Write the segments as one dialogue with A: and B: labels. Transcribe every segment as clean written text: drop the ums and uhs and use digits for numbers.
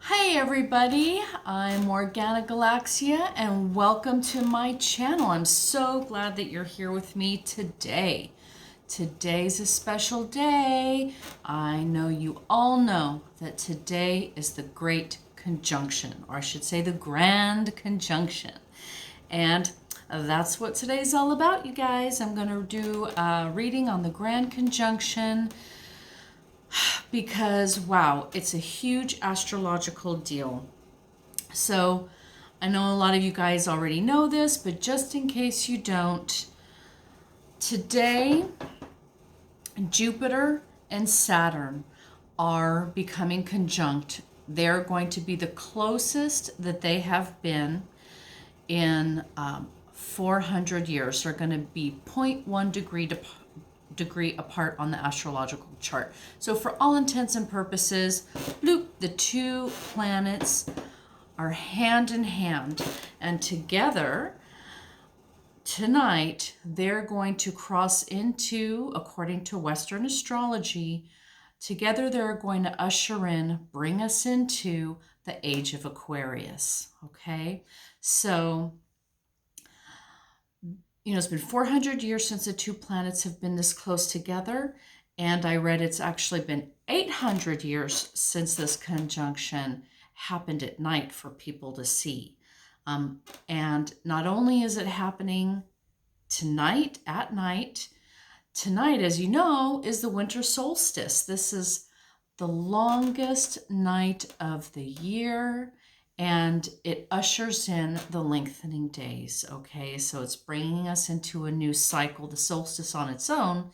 A: Hey everybody, I'm Morgana Galaxia and welcome to my channel. I'm so glad that you're here with me today. Today's a special day. I know you all know that today is the Great Conjunction, or I should say the Grand Conjunction. And that's what today's all about, you guys. I'm going to do a reading on the Grand Conjunction because, wow, it's a huge astrological deal. So I know a lot of you guys already know this, but just in case you don't, today Jupiter and Saturn are becoming conjunct. They're going to be the closest that they have been in 400 years. They're going to be 0.1 degree apart on the astrological chart. So for all intents and purposes, bloop, the two planets are hand in hand, and together tonight they're going to cross into, according to Western astrology, together they're going to usher in, bring us into the age of Aquarius. Okay, so it's been 400 years since the two planets have been this close together. And I read it's actually been 800 years since this conjunction happened at night for people to see. And not only is it happening tonight, at night, tonight, as you know, is the winter solstice. This is the longest night of the year, and it ushers in the lengthening days. Okay, so it's bringing us into a new cycle, the solstice on its own,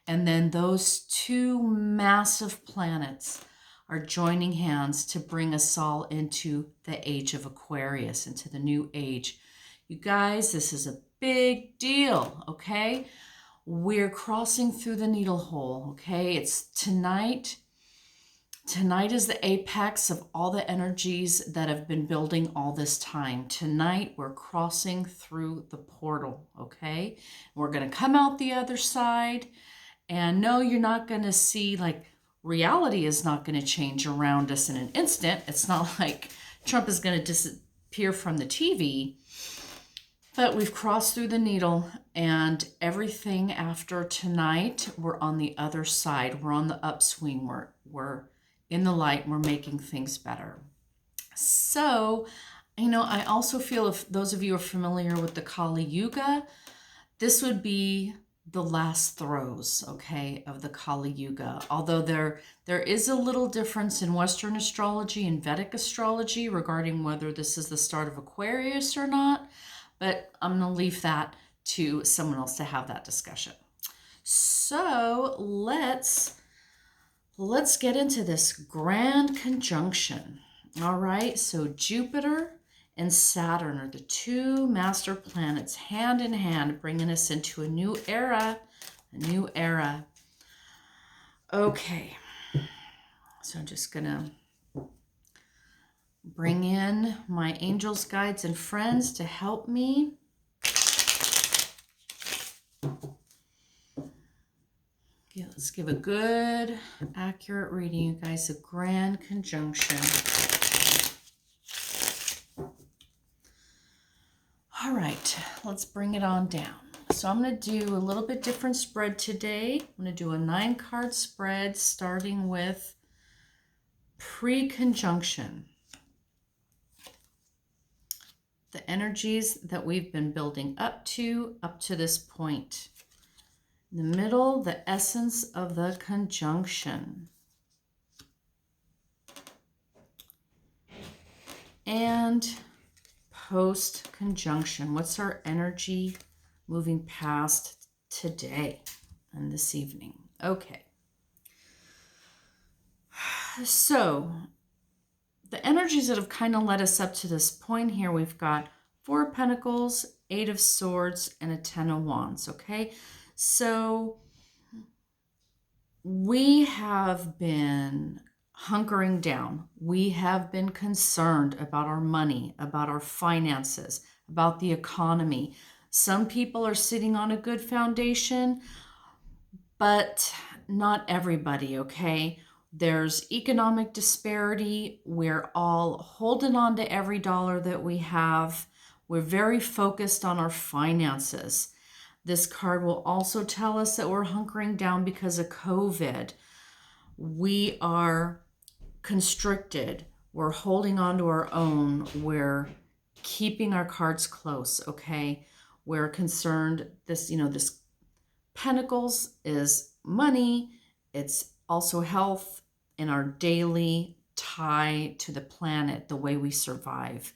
A: and then those two massive planets are joining hands to bring us all into the age of Aquarius, into the new age. You guys, this is a big deal, okay? We're crossing through the needle hole, okay? It's tonight. Tonight is the apex of all the energies that have been building all this time. Tonight, we're crossing through the portal, okay? We're going to come out the other side. And no, you're not going to see, reality is not going to change around us in an instant. It's not like Trump is going to disappear from the TV. But we've crossed through the needle, and everything after tonight, we're on the other side. We're on the upswing. We're in the light. We're making things better. So, I also feel, if those of you are familiar with the Kali Yuga, this would be the last throes, okay, of the Kali Yuga. Although there is a little difference in Western astrology and Vedic astrology regarding whether this is the start of Aquarius or not. But I'm going to leave that to someone else to have that discussion. So let's get into this grand conjunction. All right, so Jupiter and Saturn are the two master planets hand in hand, bringing us into a new era, Okay, so I'm just going to bring in my angels, guides, and friends to help me. Okay, let's give a good, accurate reading, you guys. A grand conjunction. All right, let's bring it on down. So I'm going to do a little bit different spread today. I'm going to do a 9-card spread starting with PreConjunction. The energies that we've been building up to this point. In the middle, the essence of the conjunction. And post-conjunction. What's our energy moving past today and this evening? Okay. So the energies that have kind of led us up to this point here, we've got 4 of Pentacles, 8 of Swords, and a 10 of Wands, okay? So we have been hunkering down. We have been concerned about our money, about our finances, about the economy. Some people are sitting on a good foundation, but not everybody, okay? There's economic disparity. We're all holding on to every dollar that we have. We're very focused on our finances. This card will also tell us that we're hunkering down because of COVID. We are constricted. We're holding on to our own. We're keeping our cards close, okay? We're concerned this Pentacles is money. It's also health and our daily tie to the planet, the way we survive.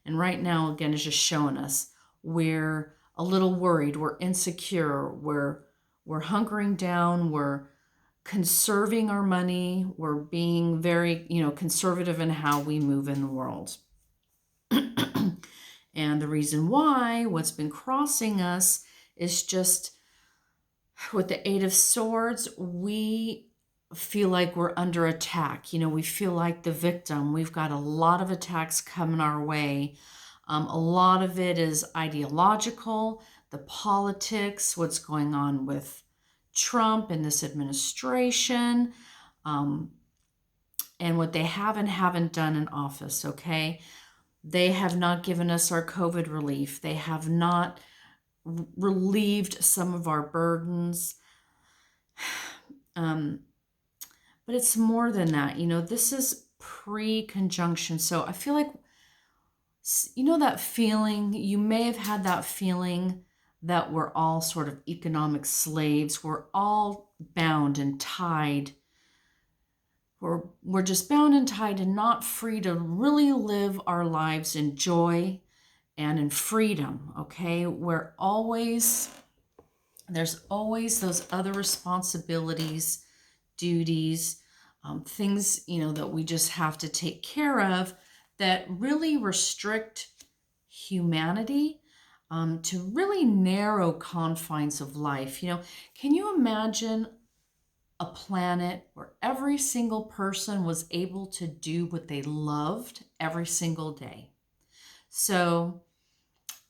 A: And right now, again, is just showing us we're a little worried, we're insecure, we're hunkering down, we're conserving our money, we're being very, conservative in how we move in the world. And the reason why, what's been crossing us is just with the Eight of Swords, we feel like we're under attack. We feel like the victim. We've got a lot of attacks coming our way. A lot of it is ideological, the politics, what's going on with Trump and this administration, and what they have and haven't done in office, okay? They have not given us our COVID relief. They have not relieved some of our burdens. But it's more than that. This is pre-conjunction. So I feel like, that feeling, you may have had that feeling that we're all sort of economic slaves. We're all bound and tied. We're just bound and tied and not free to really live our lives in joy and in freedom, okay? There's always those other responsibilities, duties, things, that we just have to take care of that really restrict humanity to really narrow confines of life. Can you imagine a planet where every single person was able to do what they loved every single day? So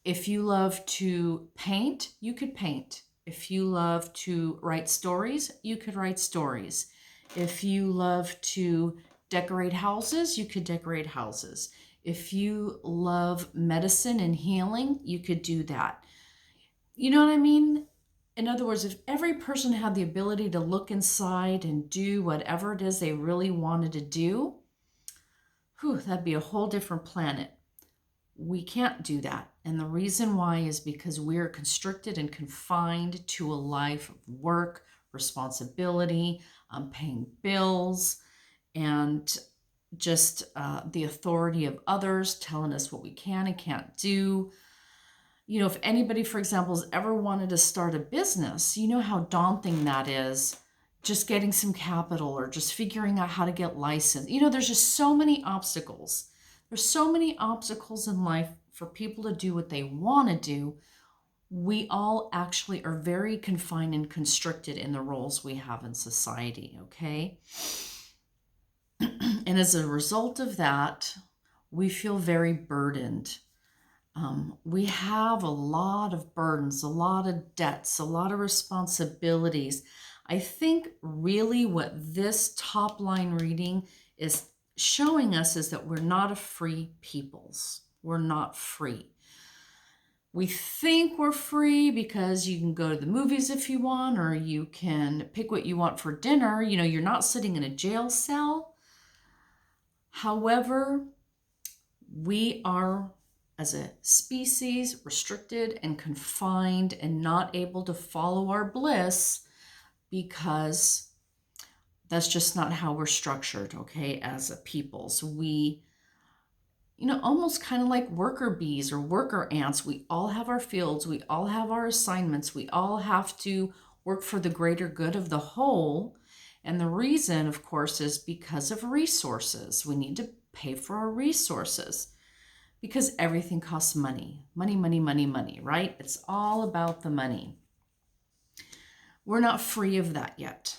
A: if you love to paint, you could paint. If you love to write stories, you could write stories. If you love to decorate houses, you could decorate houses. If you love medicine and healing, you could do that. You know what I mean? In other words, if every person had the ability to look inside and do whatever it is they really wanted to do, that'd be a whole different planet. We can't do that. And the reason why is because we're constricted and confined to a life of work, responsibility, paying bills, and just the authority of others telling us what we can and can't do. If anybody, for example, has ever wanted to start a business, you know how daunting that is. Just getting some capital or just figuring out how to get licensed. There's just so many obstacles. There's so many obstacles in life for people to do what they want to do. We all actually are very confined and constricted in the roles we have in society, okay? And as a result of that, we feel very burdened. We have a lot of burdens, a lot of debts, a lot of responsibilities. I think really what this top line reading is showing us is that we're not a free peoples. We're not free. We think we're free because you can go to the movies if you want, or you can pick what you want for dinner. You're not sitting in a jail cell. However, we are, as a species, restricted and confined and not able to follow our bliss because that's just not how we're structured, okay, as a peoples. We, almost kind of like worker bees or worker ants, we all have our fields, we all have our assignments, we all have to work for the greater good of the whole. And the reason, of course, is because of resources. We need to pay for our resources because everything costs money. Money, money, money, money, right? It's all about the money. We're not free of that yet,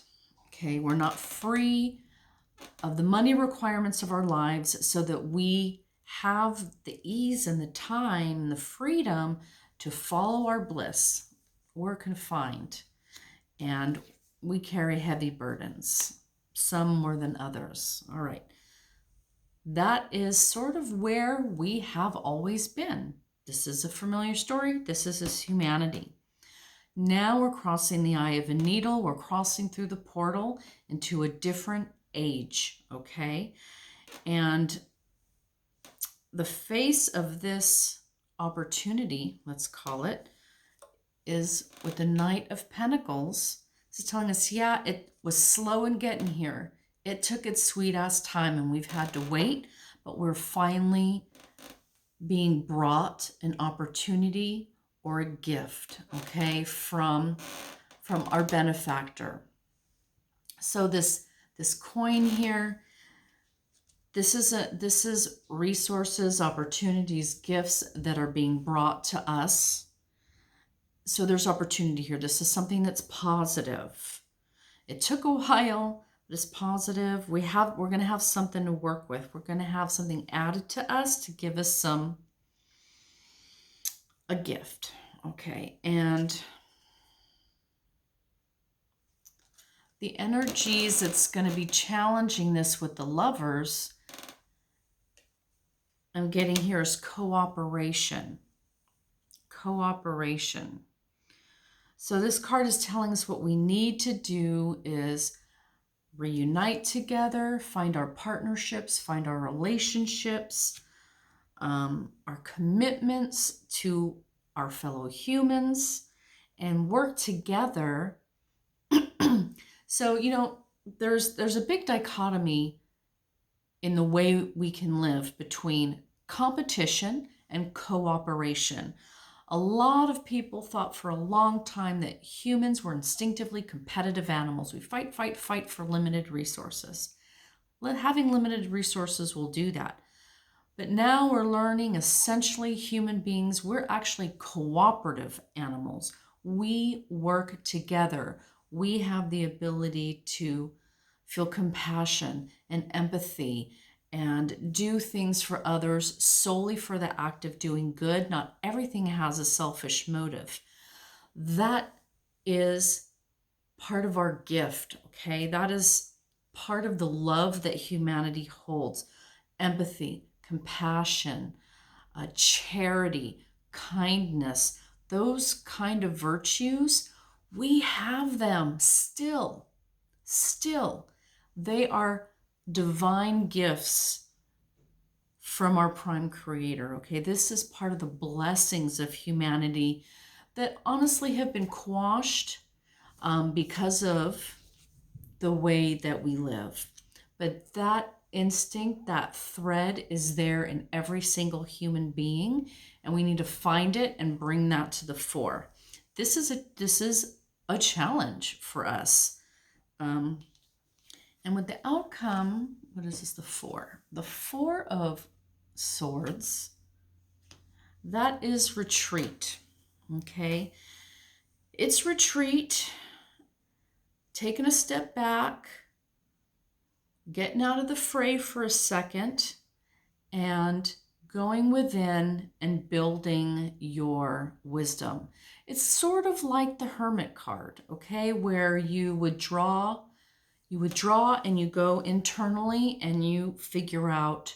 A: okay? We're not free of the money requirements of our lives so that we have the ease and the time and the freedom to follow our bliss. We're confined and we carry heavy burdens. some more than others. All right. That is sort of where we have always been. This is a familiar story. This is humanity. Now we're crossing the eye of a needle. We're crossing through the portal into a different age, okay? And the face of this opportunity, let's call it, is with the Knight of Pentacles. This is telling us, yeah, it was slow in getting here. It took its sweet ass time and we've had to wait, but we're finally being brought an opportunity or a gift, okay, from our benefactor. So this coin here, this is resources, opportunities, gifts that are being brought to us. So there's opportunity here. This is something that's positive. It took a while, but it's positive. We're going to have something to work with. We're going to have something added to us to give us a gift. Okay. And the energies that's going to be challenging this with the Lovers, I'm getting here is cooperation. Cooperation. So this card is telling us what we need to do is reunite together, find our partnerships, find our relationships, our commitments to our fellow humans, and work together. So, you know, there's a big dichotomy in the way we can live between competition and cooperation. A lot of people thought for a long time that humans were instinctively competitive animals. We fight, fight, fight for limited resources. Having limited resources will do that. But now we're learning essentially human beings, we're actually cooperative animals. We work together. We have the ability to feel compassion and empathy and do things for others solely for the act of doing good. Not everything has a selfish motive. That is part of our gift, okay? That is part of the love that humanity holds. Empathy, compassion, charity, kindness, those kind of virtues, we have them still. They are divine gifts from our prime creator, okay? This is part of the blessings of humanity that honestly have been quashed because of the way that we live. But that instinct, that thread is there in every single human being, and we need to find it and bring that to the fore. This is a challenge for us. And with the outcome, what is this, the Four? The Four of Swords, that is retreat, okay? It's retreat, taking a step back, getting out of the fray for a second, and going within and building your wisdom. It's sort of like the Hermit card, okay, where you would draw and you go internally and you figure out,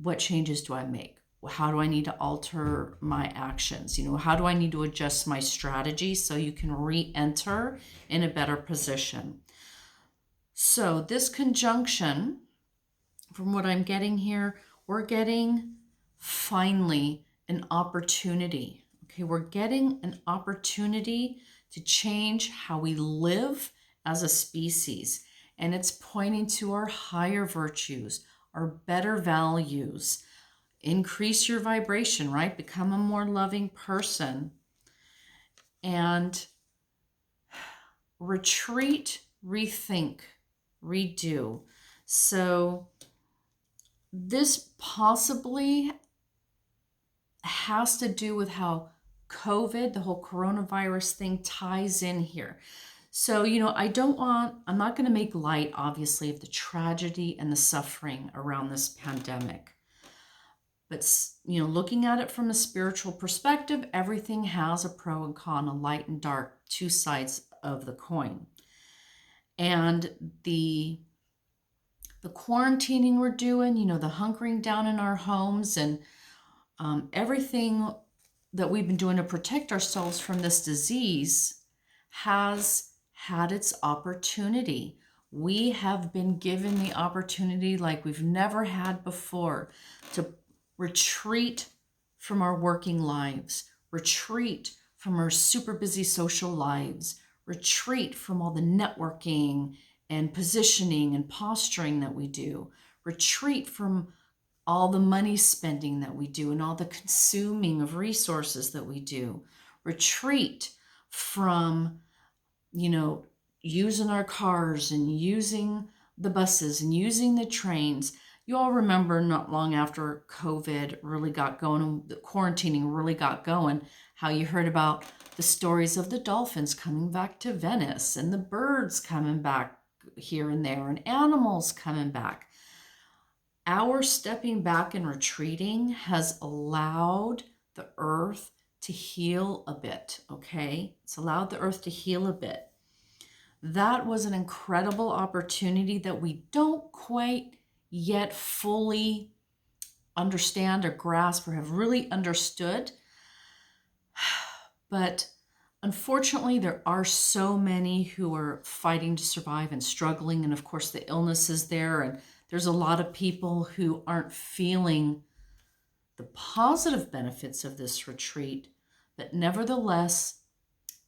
A: what changes do I make? How do I need to alter my actions? You know, how do I need to adjust my strategy so you can re-enter in a better position? So this conjunction, from what I'm getting here, we're getting finally an opportunity. Okay, we're getting an opportunity to change how we live as a species. And it's pointing to our higher virtues, our better values. Increase your vibration, right? Become a more loving person. And retreat, rethink, redo. So this possibly has to do with how COVID, the whole coronavirus thing, ties in here. So, you know, I'm not going to make light, obviously, of the tragedy and the suffering around this pandemic. But, you know, looking at it from a spiritual perspective, everything has a pro and con, a light and dark, two sides of the coin. And the quarantining we're doing, the hunkering down in our homes, and everything that we've been doing to protect ourselves from this disease has had its opportunity. We have been given the opportunity like we've never had before to retreat from our working lives, retreat from our super busy social lives, retreat from all the networking and positioning and posturing that we do, retreat from all the money spending that we do and all the consuming of resources that we do, retreat from, using our cars and using the buses and using the trains. You all remember not long after COVID really got going and the quarantining really got going, how you heard about the stories of the dolphins coming back to Venice and the birds coming back here and there and animals coming back. Our stepping back and retreating has allowed the earth to heal a bit, okay? It's allowed the earth to heal a bit. That was an incredible opportunity that we don't quite yet fully understand or grasp or have really understood. But unfortunately, there are so many who are fighting to survive and struggling. And of course, the illness is there. And there's a lot of people who aren't feeling the positive benefits of this retreat. But nevertheless,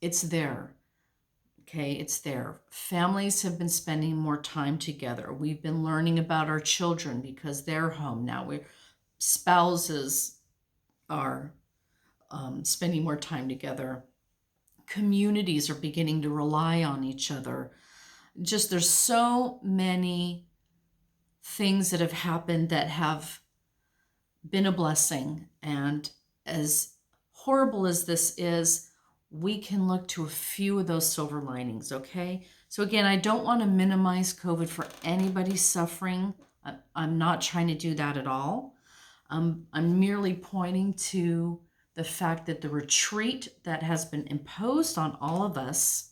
A: it's there. Okay, it's there. Families have been spending more time together. We've been learning about our children because they're home now. Spouses are spending more time together. Communities are beginning to rely on each other. Just there's so many things that have happened that have been a blessing. And as horrible as this is, we can look to a few of those silver linings, okay? So again, I don't want to minimize COVID for anybody suffering. I'm not trying to do that at all. I'm merely pointing to the fact that the retreat that has been imposed on all of us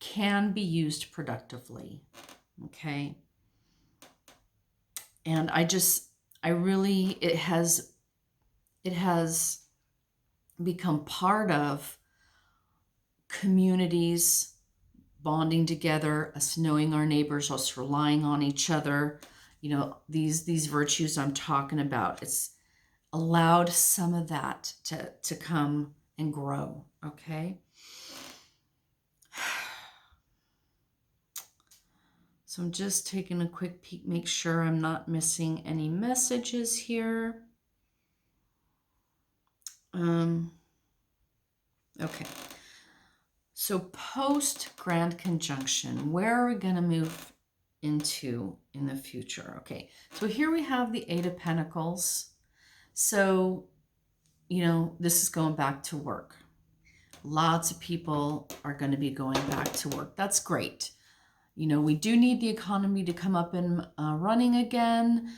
A: can be used productively, okay? And it has become part of communities bonding together, us knowing our neighbors, us relying on each other. These virtues I'm talking about. It's allowed some of that to come and grow, okay? So I'm just taking a quick peek, make sure I'm not missing any messages here. Okay. So post Grand Conjunction, where are we going to move into in the future? Okay. So here we have the Eight of Pentacles. So, this is going back to work. Lots of people are going to be going back to work. That's great. We do need the economy to come up and running again.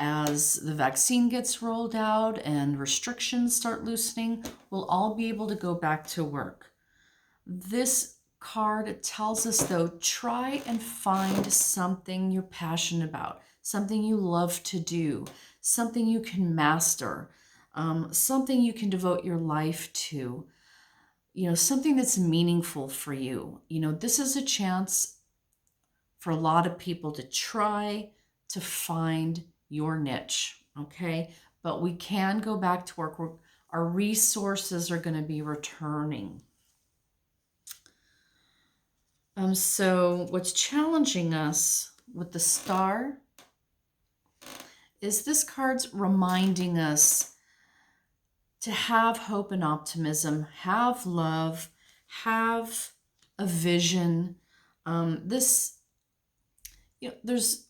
A: As the vaccine gets rolled out and restrictions start loosening, we'll all be able to go back to work. This card tells us, though, try and find something you're passionate about, something you love to do, something you can master, something you can devote your life to, something that's meaningful for you. This is a chance for a lot of people to try to find your niche, okay? But we can go back to work. Our resources are going to be returning. So what's challenging us with the Star is this card's reminding us to have hope and optimism, have love, have a vision.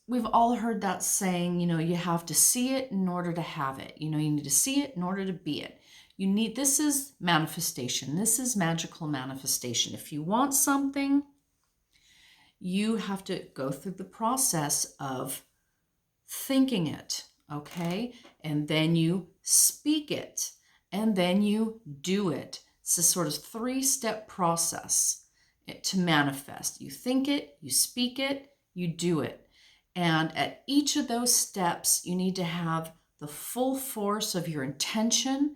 A: We've all heard that saying, you have to see it in order to have it. You need to see it in order to be it. This is manifestation. This is magical manifestation. If you want something, you have to go through the process of thinking it, okay? And then you speak it, and then you do it. It's a sort of 3-step process. to manifest. You think it, you speak it, you do it. And at each of those steps, you need to have the full force of your intention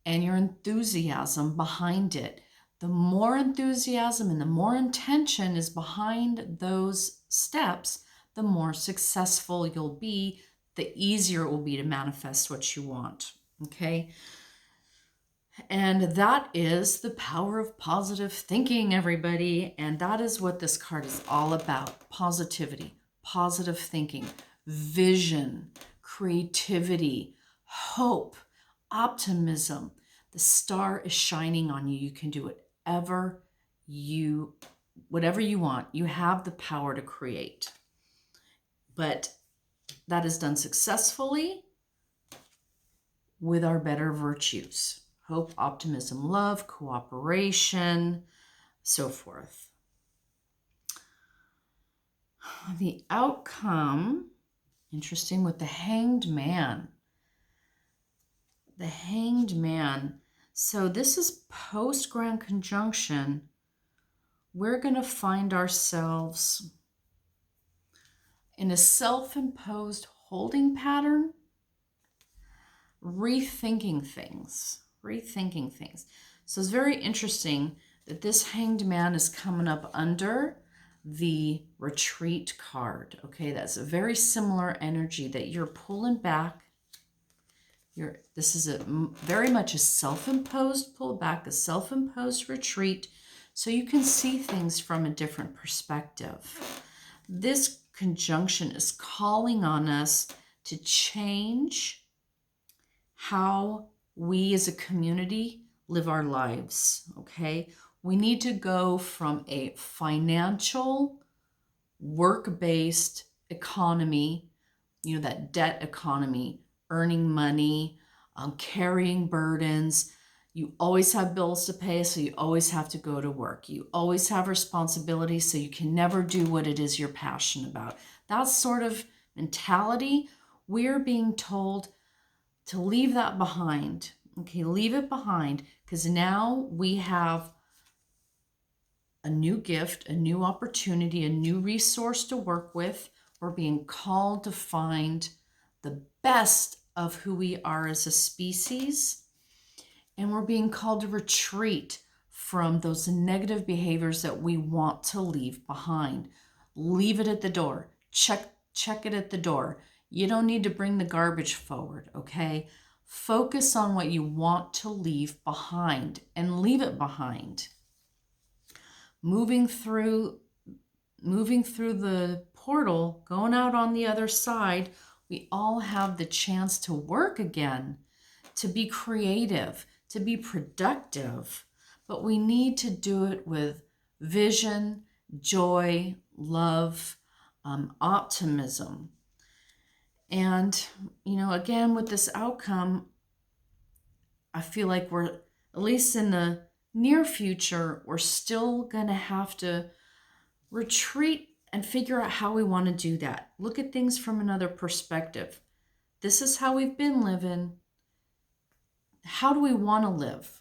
A: and your enthusiasm behind it. The more enthusiasm and the more intention is behind those steps, the more successful you'll be, the easier it will be to manifest what you want. Okay? And that is the power of positive thinking, everybody. And that is what this card is all about. Positivity, positive thinking, vision, creativity, hope, optimism. The star is shining on you. You can do whatever you want. You have the power to create. But that is done successfully with our better virtues. Hope, optimism, love, cooperation, so forth. The outcome, interesting, with the Hanged Man. The Hanged Man. So this is post-Grand Conjunction. We're going to find ourselves in a self-imposed holding pattern, rethinking things. So it's very interesting that this Hanged Man is coming up under the Retreat card. Okay, that's a very similar energy that you're pulling back. This is very much a self-imposed pullback, a self-imposed retreat, so you can see things from a different perspective. This conjunction is calling on us to change how we as a community live our lives, okay? We need to go from a financial, work-based economy, that debt economy, earning money, carrying burdens. You always have bills to pay, so you always have to go to work. You always have responsibilities, so you can never do what it is you're passionate about. That sort of mentality, we're being told to leave that behind. Okay, leave it behind, because now we have a new gift, a new opportunity, a new resource to work with. We're being called to find the best of who we are as a species, and we're being called to retreat from those negative behaviors that we want to leave behind. Leave it at the door. Check it at the door. You don't need to bring the garbage forward, okay? Focus on what you want to leave behind and leave it behind. Moving through the portal, going out on the other side, we all have the chance to work again, to be creative, to be productive, but we need to do it with vision, joy, love, optimism. And, again, with this outcome, I feel like we're, at least in the near future, we're still going to have to retreat and figure out how we want to do that. Look at things from another perspective. This is how we've been living. How do we want to live?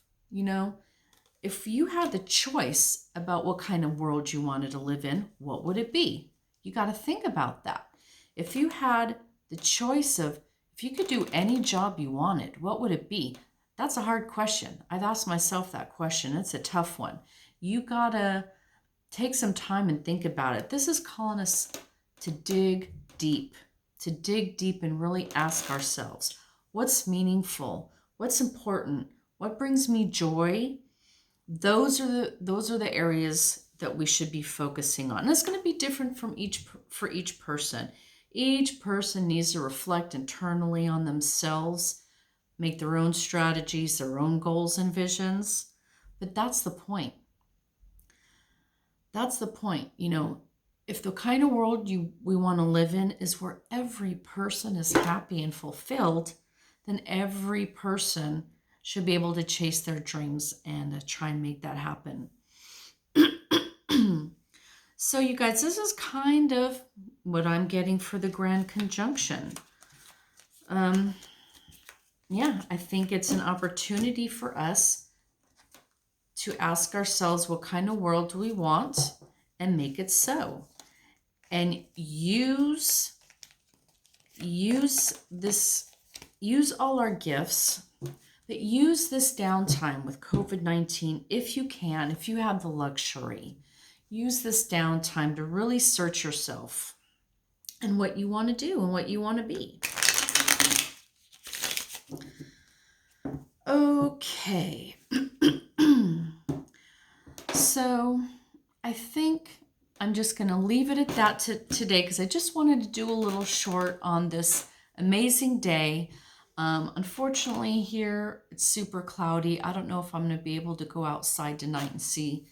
A: If you had the choice about what kind of world you wanted to live in, what would it be? You got to think about that. If you had the choice of, if you could do any job you wanted, what would it be? That's a hard question. I've asked myself that question. It's a tough one. You got to take some time and think about it. This is calling us to dig deep and really ask ourselves, what's meaningful? What's important? What brings me joy? Those are the areas that we should be focusing on. And it's going to be different for each person. Each person needs to reflect internally on themselves, make their own strategies, their own goals and visions. But that's the point. That's the point. If the kind of world we want to live in is where every person is happy and fulfilled, then every person should be able to chase their dreams and try and make that happen. So you guys, this is kind of what I'm getting for the Grand Conjunction. Yeah, I think it's an opportunity for us to ask ourselves what kind of world do we want and make it so. And use all our gifts, but use this downtime with COVID-19 if you can, if you have the luxury. Use this downtime to really search yourself and what you want to do and what you want to be. Okay. So I think I'm just going to leave it at that today, because I just wanted to do a little short on this amazing day. Unfortunately, here it's super cloudy. I don't know if I'm going to be able to go outside tonight and see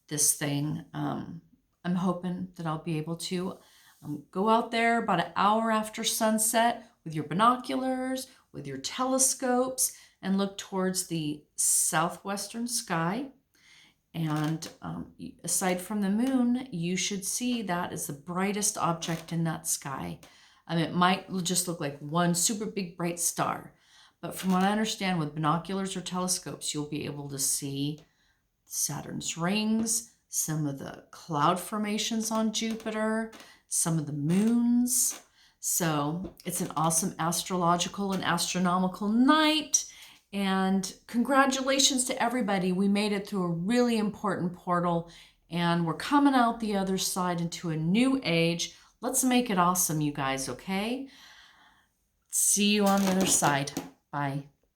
A: this thing. I'm hoping that I'll be able to. Go out there about an hour after sunset with your binoculars, with your telescopes, and look towards the southwestern sky. And aside from the moon, you should see that as the brightest object in that sky. It might just look like one super big bright star, but from what I understand, with binoculars or telescopes, you'll be able to see Saturn's rings, some of the cloud formations on Jupiter, some of the moons. So it's an awesome astrological and astronomical night. And congratulations to everybody. We made it through a really important portal, and we're coming out the other side into a new age. Let's make it awesome, you guys, okay? See you on the other side. Bye.